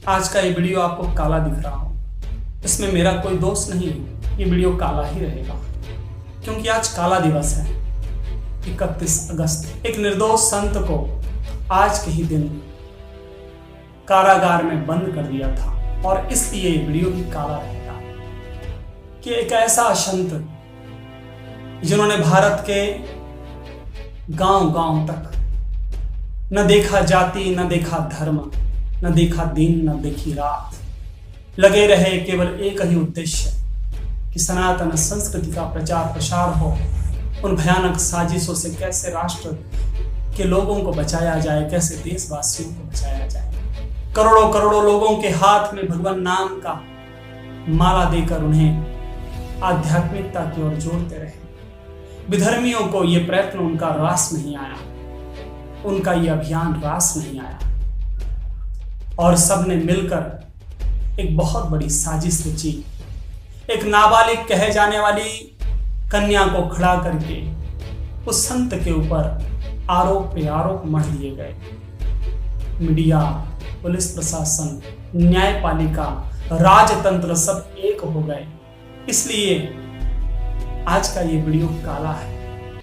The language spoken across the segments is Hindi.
आज का ये वीडियो आपको काला दिख रहा हो, इसमें मेरा कोई दोष नहीं है। ये वीडियो काला ही रहेगा क्योंकि आज काला दिवस है। 31 अगस्त एक निर्दोष संत को आज के ही दिन कारागार में बंद कर दिया था और इसलिए ये वीडियो भी काला रहेगा कि एक ऐसा संत जिन्होंने भारत के गांव-गांव तक न देखा जाति, न देखा धर्म, न देखा दिन, न देखी रात, लगे रहे केवल एक ही उद्देश्य कि सनातन संस्कृति का प्रचार प्रसार हो। उन भयानक साजिशों से कैसे राष्ट्र के लोगों को बचाया जाए, कैसे देशवासियों को बचाया जाए। करोड़ों करोड़ों लोगों के हाथ में भगवान नाम का माला देकर उन्हें आध्यात्मिकता की ओर जोड़ते रहे। विधर्मियों को यह प्रयत्न उनका रास नहीं आया, उनका यह अभियान रास नहीं आया और सबने मिलकर एक बहुत बड़ी साजिश रची। एक नाबालिग कहे जाने वाली कन्या को खड़ा करके उस संत के ऊपर आरोप पे आरोप मढ़ दिए गए। मीडिया, पुलिस प्रशासन, न्यायपालिका, राजतंत्र सब एक हो गए। इसलिए आज का ये वीडियो काला है।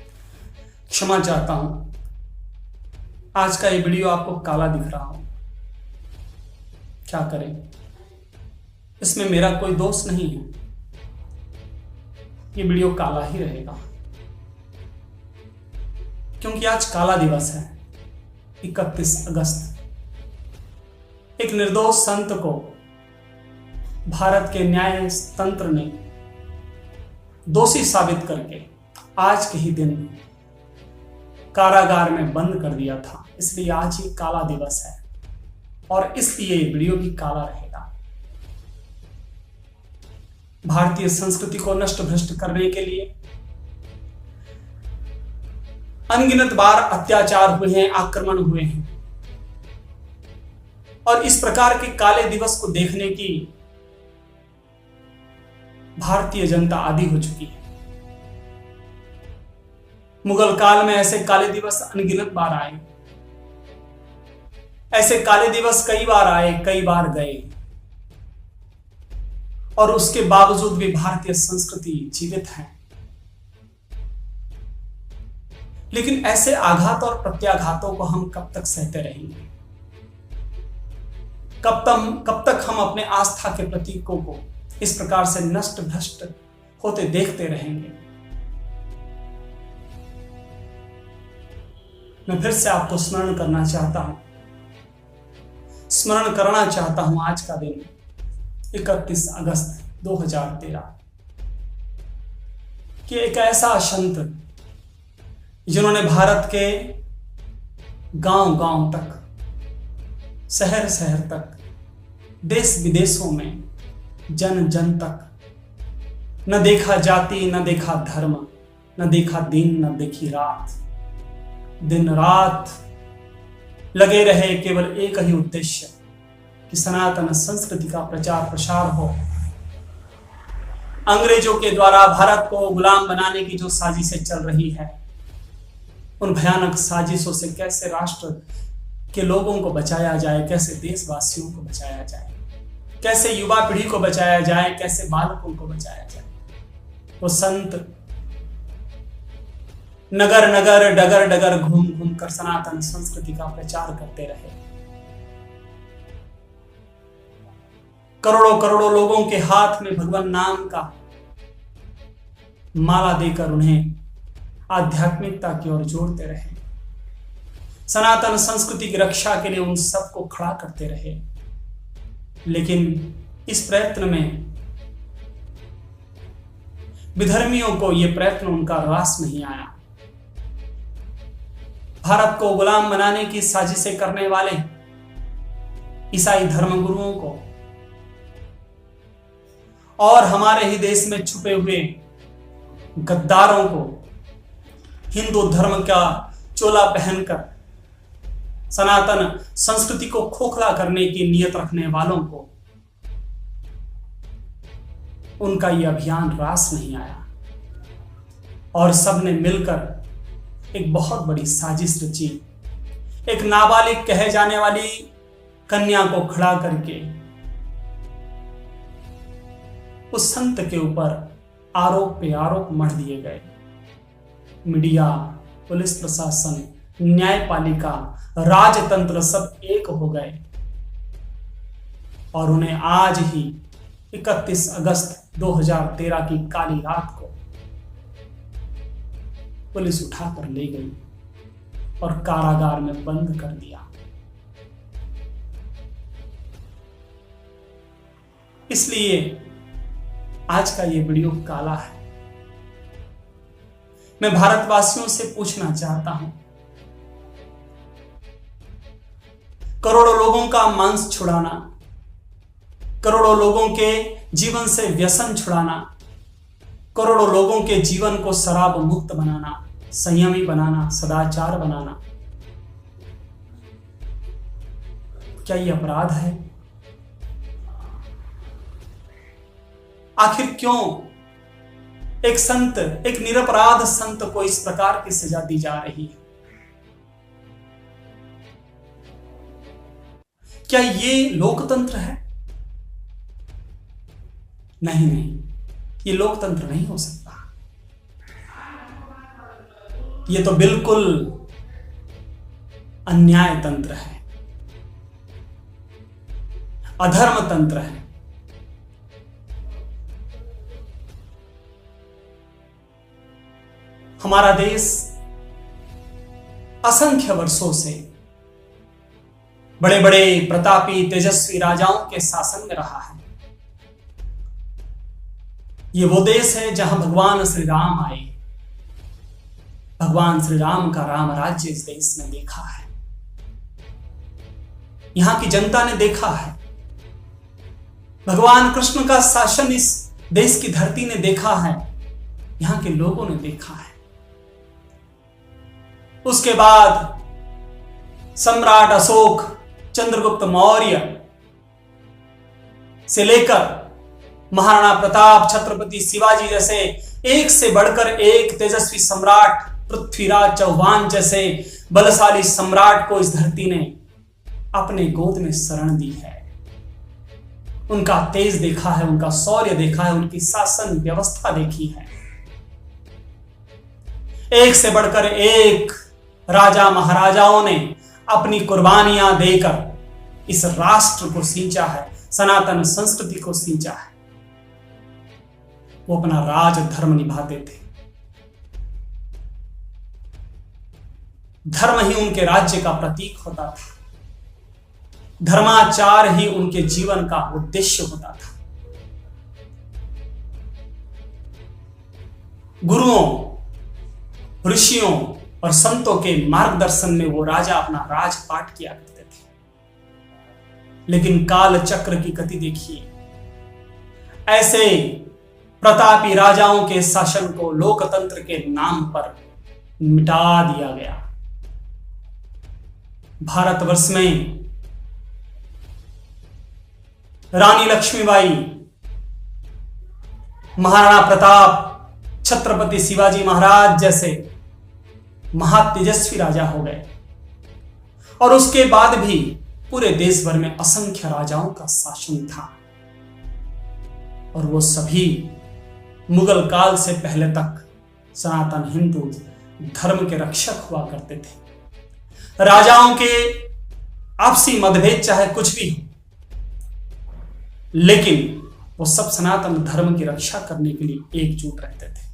क्षमा चाहता हूं, आज का ये वीडियो आपको काला दिख रहा हो। क्या करें, इसमें मेरा कोई दोष नहीं है। ये वीडियो काला ही रहेगा क्योंकि आज काला दिवस है। 31 अगस्त एक निर्दोष संत को भारत के न्याय तंत्र ने दोषी साबित करके आज के ही दिन कारागार में बंद कर दिया था। इसलिए आज ही काला दिवस है और इसलिए वीडियो भी काला रहेगा। भारतीय संस्कृति को नष्ट भ्रष्ट करने के लिए अनगिनत बार अत्याचार हुए हैं, आक्रमण हुए हैं और इस प्रकार के काले दिवस को देखने की भारतीय जनता आदी हो चुकी है। मुगल काल में ऐसे काले दिवस अनगिनत बार आए, ऐसे काले दिवस कई बार आए, कई बार गए और उसके बावजूद भी भारतीय संस्कृति जीवित है। लेकिन ऐसे आघात और प्रत्याघातों को हम कब तक सहते रहेंगे? कब तक हम अपने आस्था के प्रतीकों को इस प्रकार से नष्ट भ्रष्ट होते देखते रहेंगे? मैं फिर से आपको स्मरण करना चाहता हूं आज का दिन 31 अगस्त 2013 कि एक ऐसा संत जिन्होंने भारत के गांव-गांव तक, शहर शहर तक, देश विदेशों में, जन जन तक न देखा जाति, न देखा धर्म, न देखा दिन, न देखी रात, दिन रात लगे रहे केवल एक ही उद्देश्य कि सनातन संस्कृति का प्रचार प्रसार हो। अंग्रेजों के द्वारा भारत को गुलाम बनाने की जो साजिशें चल रही है, उन भयानक साजिशों से कैसे राष्ट्र के लोगों को बचाया जाए, कैसे देशवासियों को बचाया जाए, कैसे युवा पीढ़ी को बचाया जाए, कैसे बालकों को बचाया जाए। वो संत नगर नगर, डगर डगर घूम घूम कर सनातन संस्कृति का प्रचार करते रहे। करोड़ों करोड़ों लोगों के हाथ में भगवान नाम का माला देकर उन्हें आध्यात्मिकता की ओर जोड़ते रहे। सनातन संस्कृति की रक्षा के लिए उन सबको खड़ा करते रहे। लेकिन इस प्रयत्न में विधर्मियों को यह प्रयत्न उनका रास नहीं आया। भारत को गुलाम बनाने की साजिशें करने वाले ईसाई धर्मगुरुओं को और हमारे ही देश में छुपे हुए गद्दारों को, हिंदू धर्म का चोला पहनकर सनातन संस्कृति को खोखला करने की नियत रखने वालों को, उनका यह अभियान रास नहीं आया और सबने मिलकर एक बहुत बड़ी साजिश रची। एक नाबालिग कहे जाने वाली कन्या को खड़ा करके उस संत के ऊपर आरोप पे आरोप मढ़ दिए गए। मीडिया, पुलिस प्रशासन, न्यायपालिका, राजतंत्र सब एक हो गए और उन्हें आज ही 31 अगस्त 2013 की काली रात को पुलिस उठाकर ले गई और कारागार में बंद कर दिया। इसलिए आज का ये वीडियो काला है। मैं भारतवासियों से पूछना चाहता हूं, करोड़ों लोगों का मांस छुड़ाना, करोड़ों लोगों के जीवन से व्यसन छुड़ाना, करोड़ों लोगों के जीवन को शराब मुक्त बनाना, संयमी बनाना, सदाचार बनाना, क्या यह अपराध है? आखिर क्यों एक संत, एक निरपराध संत को इस प्रकार की सजा दी जा रही है? क्या ये लोकतंत्र है? नहीं, ये लोकतंत्र नहीं हो सकता। ये तो बिल्कुल अन्याय तंत्र है, अधर्म तंत्र है। हमारा देश असंख्य वर्षों से बड़े बड़े प्रतापी तेजस्वी राजाओं के शासन में रहा है। ये वो देश है जहां भगवान श्री राम आए। भगवान श्री राम का राम राज्य इस देश ने देखा है, यहां की जनता ने देखा है। भगवान कृष्ण का शासन इस देश की धरती ने देखा है, यहां के लोगों ने देखा है। उसके बाद सम्राट अशोक, चंद्रगुप्त मौर्य से लेकर महाराणा प्रताप, छत्रपति शिवाजी जैसे एक से बढ़कर एक तेजस्वी सम्राट, पृथ्वीराज चौहान जैसे बलशाली सम्राट को इस धरती ने अपने गोद में शरण दी है। उनका तेज देखा है, उनका शौर्य देखा है, उनकी शासन व्यवस्था देखी है। एक से बढ़कर एक राजा महाराजाओं ने अपनी कुर्बानियां देकर इस राष्ट्र को सींचा है, सनातन संस्कृति को सींचा है। वो अपना राज धर्म निभाते थे। धर्म ही उनके राज्य का प्रतीक होता था, धर्माचार ही उनके जीवन का उद्देश्य होता था। गुरुओं, ऋषियों और संतों के मार्गदर्शन में वो राजा अपना राजपाट किया करते थे। लेकिन काल चक्र की गति देखिए, ऐसे प्रतापी राजाओं के शासन को लोकतंत्र के नाम पर मिटा दिया गया। भारतवर्ष में रानी लक्ष्मीबाई, महाराणा प्रताप, छत्रपति शिवाजी महाराज जैसे महातेजस्वी राजा हो गए और उसके बाद भी पूरे देश भर में असंख्य राजाओं का शासन था और वो सभी मुगल काल से पहले तक सनातन हिंदू धर्म के रक्षक हुआ करते थे। राजाओं के आपसी मतभेद चाहे कुछ भी हो, लेकिन वो सब सनातन धर्म की रक्षा करने के लिए एकजुट रहते थे।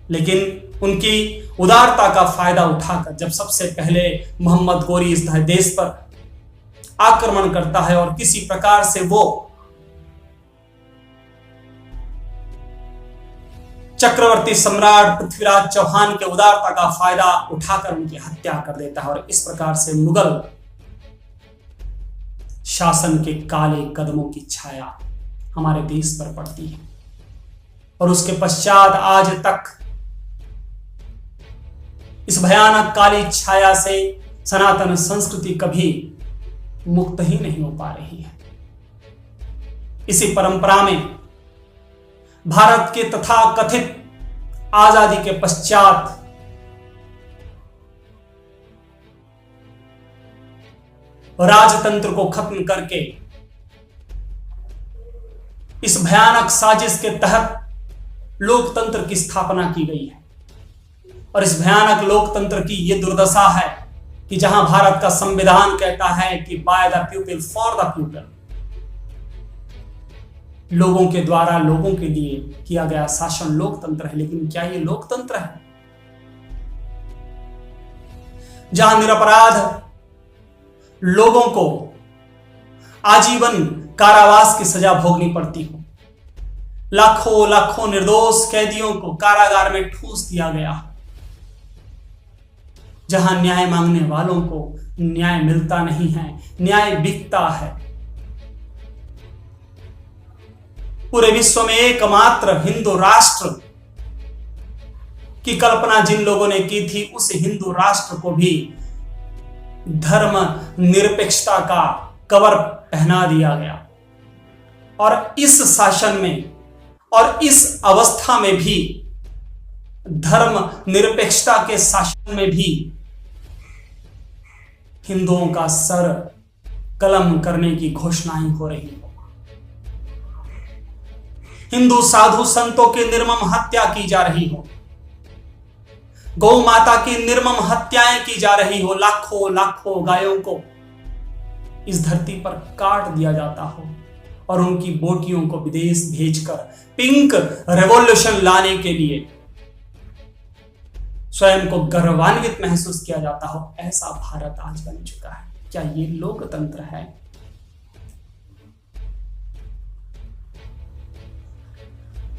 लेकिन उनकी उदारता का फायदा उठाकर जब सबसे पहले मोहम्मद गोरी इस देश पर आक्रमण करता है और किसी प्रकार से वो चक्रवर्ती सम्राट पृथ्वीराज चौहान के उदारता का फायदा उठाकर उनकी हत्या कर देता है और इस प्रकार से मुगल शासन के काले कदमों की छाया हमारे देश पर पड़ती है। और उसके पश्चात आज तक इस भयानक काली छाया से सनातन संस्कृति कभी मुक्त ही नहीं हो पा रही है। इसी परंपरा में भारत के तथाकथित आजादी के पश्चात राजतंत्र को खत्म करके इस भयानक साजिश के तहत लोकतंत्र की स्थापना की गई है। और इस भयानक लोकतंत्र की यह दुर्दशा है कि जहां भारत का संविधान कहता है कि by the people for the people, लोगों के द्वारा लोगों के लिए किया गया शासन लोकतंत्र है, लेकिन क्या यह लोकतंत्र है? जहां निरपराध लोगों को आजीवन कारावास की सजा भोगनी पड़ती हो, लाखों लाखों निर्दोष कैदियों को कारागार में ठूस दिया गया, जहां न्याय मांगने वालों को न्याय मिलता नहीं है, न्याय बिकता है। पूरे विश्व में एकमात्र हिंदू राष्ट्र की कल्पना जिन लोगों ने की थी, उस हिंदू राष्ट्र को भी धर्म निरपेक्षता का कवर पहना दिया गया। और इस शासन में और इस अवस्था में भी, धर्म निरपेक्षता के शासन में भी हिंदुओं का सर कलम करने की घोषणाएं हो रही हो। हिंदू साधु संतों की निर्मम हत्या की जा रही हो, गौ माता की निर्मम हत्याएं की जा रही हो, लाखों लाखों गायों को इस धरती पर काट दिया जाता हो और उनकी बोटियों को विदेश भेजकर पिंक रेवोल्यूशन लाने के लिए स्वयं को गर्वान्वित महसूस किया जाता हो, ऐसा भारत आज बन चुका है। क्या ये लोकतंत्र है?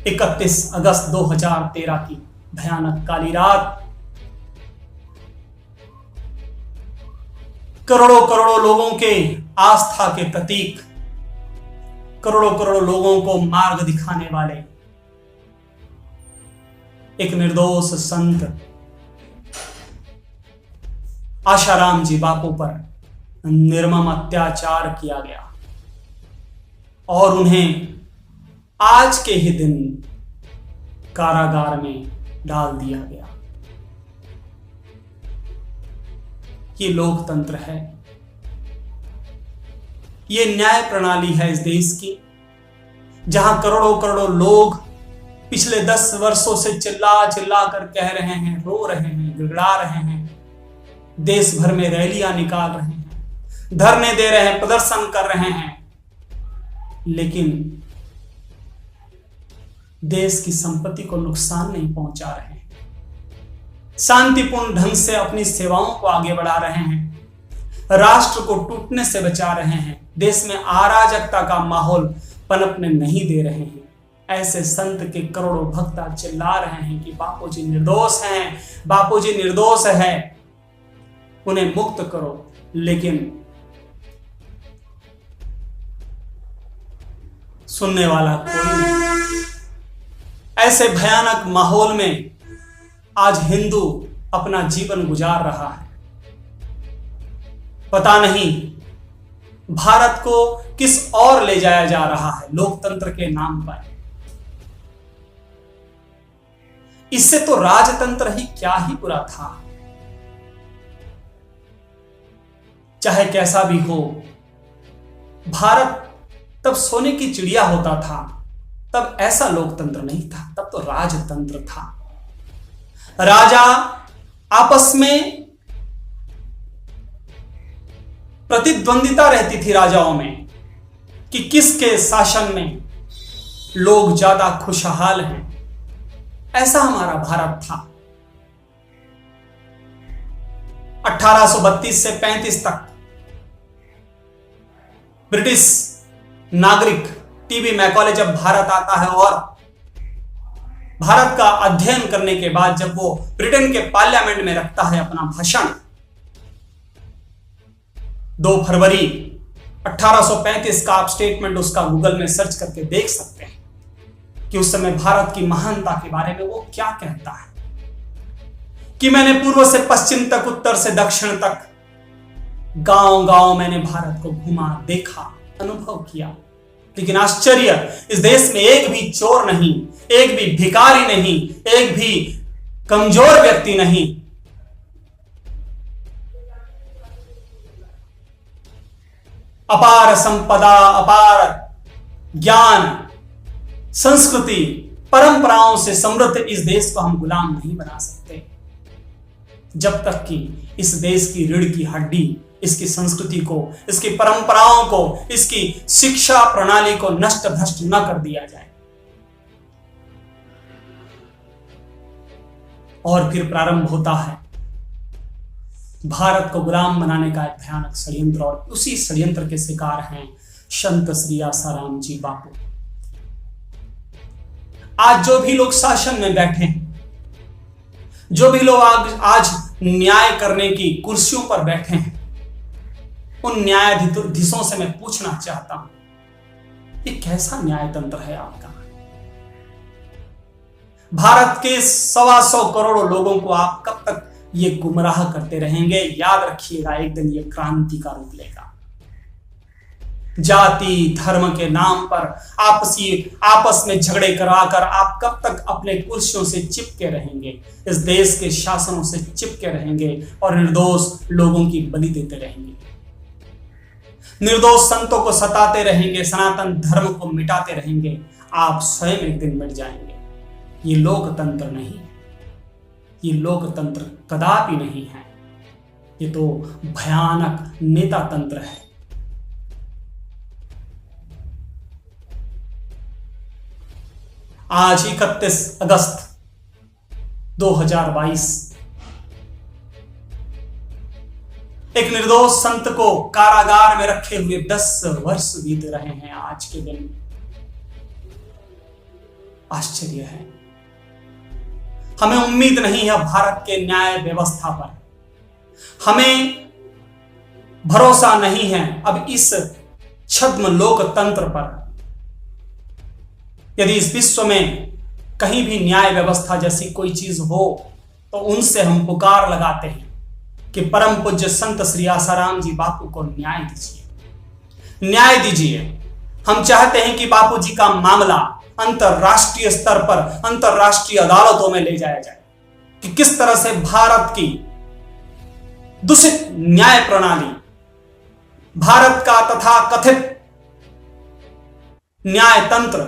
इकतीस अगस्त 2013 की भयानक काली रात करोड़ों करोड़ों लोगों के आस्था के प्रतीक, करोड़ों करोड़ों लोगों को मार्ग दिखाने वाले एक निर्दोष संत आशाराम जी बापू पर निर्मम अत्याचार किया गया और उन्हें आज के ही दिन कारागार में डाल दिया गया। ये लोकतंत्र है, ये न्याय प्रणाली है इस देश की, जहां करोड़ों करोड़ों लोग पिछले 10 वर्षों से चिल्ला चिल्ला कर कह रहे हैं, रो रहे हैं, गिड़गिड़ा रहे हैं, देश भर में रैलियां निकाल रहे हैं, धरने दे रहे हैं, प्रदर्शन कर रहे हैं, लेकिन देश की संपत्ति को नुकसान नहीं पहुंचा रहे हैं, शांतिपूर्ण ढंग से अपनी सेवाओं को आगे बढ़ा रहे हैं, राष्ट्र को टूटने से बचा रहे हैं, देश में अराजकता का माहौल पनपने नहीं दे रहे हैं। ऐसे संत के करोड़ों भक्त चिल्ला रहे हैं कि बापूजी निर्दोष हैं, बापूजी निर्दोष है, उन्हें मुक्त करो, लेकिन सुनने वाला कोई नहीं। ऐसे भयानक माहौल में आज हिंदू अपना जीवन गुजार रहा है। पता नहीं भारत को किस ओर ले जाया जा रहा है लोकतंत्र के नाम पर। इससे तो राजतंत्र ही क्या ही बुरा था। चाहे कैसा भी हो, भारत तब सोने की चिड़िया होता था, तब ऐसा लोकतंत्र नहीं था, तब तो राजतंत्र था। राजा आपस में प्रतिद्वंदिता रहती थी राजाओं में कि किसके शासन में लोग ज्यादा खुशहाल हैं। ऐसा हमारा भारत था। 1832 से 35 तक ब्रिटिश नागरिक टीबी मैकॉले जब भारत आता है और भारत का अध्ययन करने के बाद जब वो ब्रिटेन के पार्लियामेंट में रखता है अपना भाषण, 2 फरवरी 1835 का आप स्टेटमेंट उसका गूगल में सर्च करके देख सकते हैं कि उस समय भारत की महानता के बारे में वो क्या कहता है कि मैंने पूर्व से पश्चिम तक, उत्तर से दक्षिण तक, गांव गांव मैंने भारत को घुमा, देखा, अनुभव किया, लेकिन आश्चर्य, इस देश में एक भी चोर नहीं, एक भी भिखारी नहीं, एक भी कमजोर व्यक्ति नहीं। अपार संपदा, अपार ज्ञान, संस्कृति, परंपराओं से समृद्ध इस देश को हम गुलाम नहीं बना सकते जब तक कि इस देश की रीढ़ की हड्डी, इसकी संस्कृति को, इसकी परंपराओं को, इसकी शिक्षा प्रणाली को नष्ट भ्रष्ट न कर दिया जाए। और फिर प्रारंभ होता है भारत को गुलाम बनाने का एक भयानक षड्यंत्र, और उसी षड्यंत्र के शिकार हैं संत श्री आसाराम जी बापू। आज जो भी लोग शासन में बैठे हैं, जो भी लोग आज न्याय करने की कुर्सियों पर बैठे हैं, उन न्यायाधीशों से मैं पूछना चाहता हूं, ये कैसा न्यायतंत्र है आपका? भारत के 125 करोड़ लोगों को आप कब तक ये गुमराह करते रहेंगे? याद रखिएगा, एक दिन ये क्रांति का रूप लेगा। जाति धर्म के नाम पर आपस में झगड़े कराकर आप कब तक अपने कुर्सियों से चिपके रहेंगे? इस देश के शासनों से चिपके रहेंगे और निर्दोष लोगों की बलि देते रहेंगे, निर्दोष संतों को सताते रहेंगे, सनातन धर्म को मिटाते रहेंगे। आप स्वयं एक दिन मिट जाएंगे। ये लोकतंत्र नहीं, ये लोकतंत्र कदापि नहीं है, ये तो भयानक नेता तंत्र है। आज 31 अगस्त 2022 एक निर्दोष संत को कारागार में रखे हुए 10 वर्ष बीत रहे हैं। आज के दिन आश्चर्य है, हमें उम्मीद नहीं है भारत के न्याय व्यवस्था पर, हमें भरोसा नहीं है अब इस छद्म लोकतंत्र पर। यदि इस विश्व में कहीं भी न्याय व्यवस्था जैसी कोई चीज हो तो उनसे हम पुकार लगाते हैं कि परम पूज्य संत श्री आसाराम जी बापू को न्याय दीजिए, न्याय दीजिए। हम चाहते हैं कि बापू जी का मामला अंतरराष्ट्रीय स्तर पर, अंतरराष्ट्रीय अदालतों में ले जाया जाए कि किस तरह से भारत की दूषित न्याय प्रणाली, भारत का तथा कथित न्याय तंत्र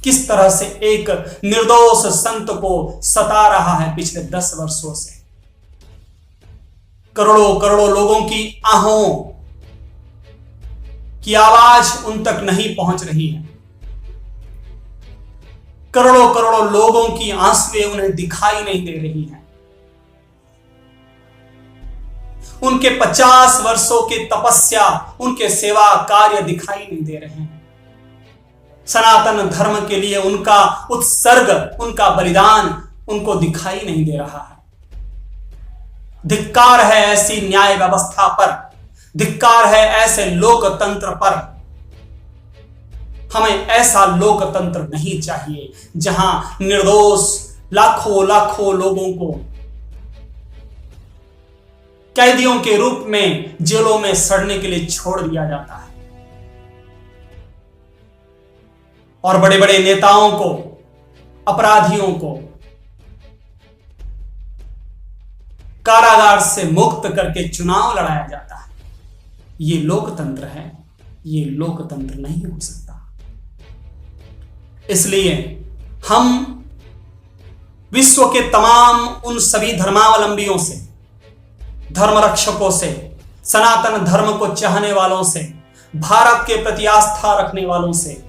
किस तरह से एक निर्दोष संत को सता रहा है पिछले 10 वर्षों से। करोड़ों करोड़ों लोगों की आहों की आवाज उन तक नहीं पहुंच रही है, करोड़ों करोड़ों लोगों की आंसुएं उन्हें दिखाई नहीं दे रही हैं। उनके 50 वर्षों की तपस्या, उनके सेवा कार्य दिखाई नहीं दे रहे हैं। सनातन धर्म के लिए उनका उत्सर्ग, उनका बलिदान उनको दिखाई नहीं दे रहा है। धिक्कार है ऐसी न्याय व्यवस्था पर, धिक्कार है ऐसे लोकतंत्र पर। हमें ऐसा लोकतंत्र नहीं चाहिए जहां निर्दोष लाखों लाखों लोगों को कैदियों के रूप में जेलों में सड़ने के लिए छोड़ दिया जाता है और बड़े बड़े नेताओं को, अपराधियों को कारागार से मुक्त करके चुनाव लड़ाया जाता है। ये लोकतंत्र है, ये लोकतंत्र नहीं हो सकता। इसलिए हम विश्व के तमाम उन सभी धर्मावलंबियों से, धर्म रक्षकों से, सनातन धर्म को चाहने वालों से, भारत के प्रति आस्था रखने वालों से,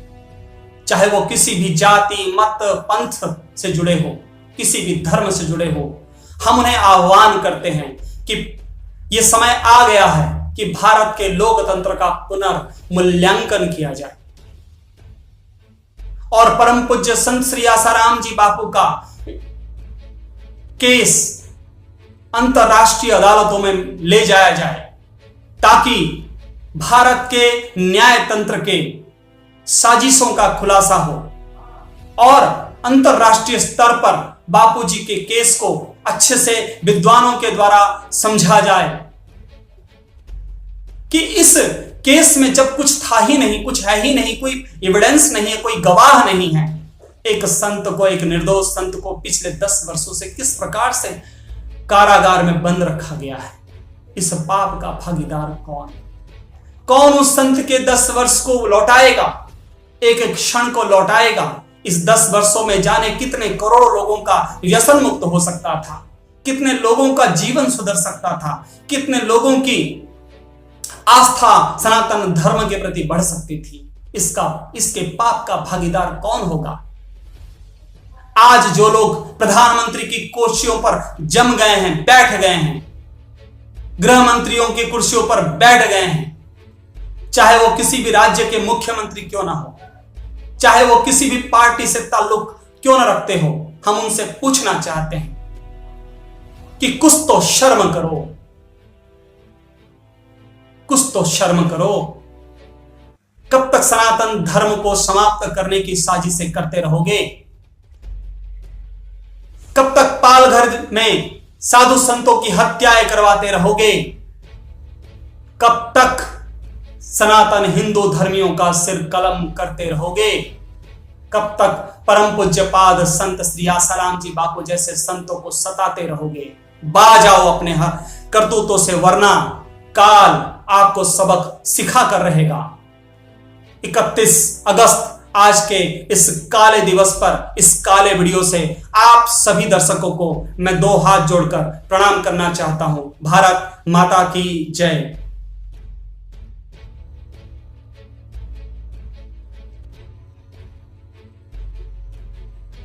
चाहे वो किसी भी जाति मत पंथ से जुड़े हो, किसी भी धर्म से जुड़े हो, हम उन्हें आह्वान करते हैं कि यह समय आ गया है कि भारत के लोकतंत्र का पुनर्मूल्यांकन किया जाए और परम पूज्य संत श्री आसाराम जी बापू का केस अंतरराष्ट्रीय अदालतों में ले जाया जाए ताकि भारत के न्याय तंत्र के साजिशों का खुलासा हो और अंतरराष्ट्रीय स्तर पर बापूजी के केस को अच्छे से विद्वानों के द्वारा समझा जाए कि इस केस में जब कुछ था ही नहीं, कुछ है ही नहीं, कोई एविडेंस नहीं है, कोई गवाह नहीं है, एक संत को, एक निर्दोष संत को पिछले 10 वर्षों से किस प्रकार से कारागार में बंद रखा गया है। इस पाप का भागीदार कौन? कौन उस संत के 10 वर्ष को लौटाएगा, एक एक क्षण को लौटाएगा? इस 10 वर्षों में जाने कितने करोड़ों लोगों का व्यसन मुक्त हो सकता था, कितने लोगों का जीवन सुधर सकता था, कितने लोगों की आस्था सनातन धर्म के प्रति बढ़ सकती थी। इसके पाप का भागीदार कौन होगा? आज जो लोग प्रधानमंत्री की कुर्सियों पर जम गए हैं, बैठ गए हैं, गृह मंत्रियों की कुर्सियों पर बैठ गए हैं, चाहे वो किसी भी राज्य के मुख्यमंत्री क्यों ना हो, चाहे वो किसी भी पार्टी से ताल्लुक क्यों ना रखते हो, हम उनसे पूछना चाहते हैं कि कुछ तो शर्म करो, कुछ तो शर्म करो। कब तक सनातन धर्म को समाप्त करने की साजिशें करते रहोगे? कब तक पालघर में साधु संतों की हत्याएं करवाते रहोगे? कब तक सनातन हिंदू धर्मियों का सिर कलम करते रहोगे? कब तक परम पूज्यपाद संत श्री आसाराम जी बापू जैसे संतों को सताते रहोगे? बाज आओ अपने करतूतों से, वरना काल आपको सबक सिखा कर रहेगा। 31 अगस्त आज के इस काले दिवस पर, इस काले वीडियो से आप सभी दर्शकों को मैं 2 हाथ जोड़कर प्रणाम करना चाहता हूं। भारत माता की जय।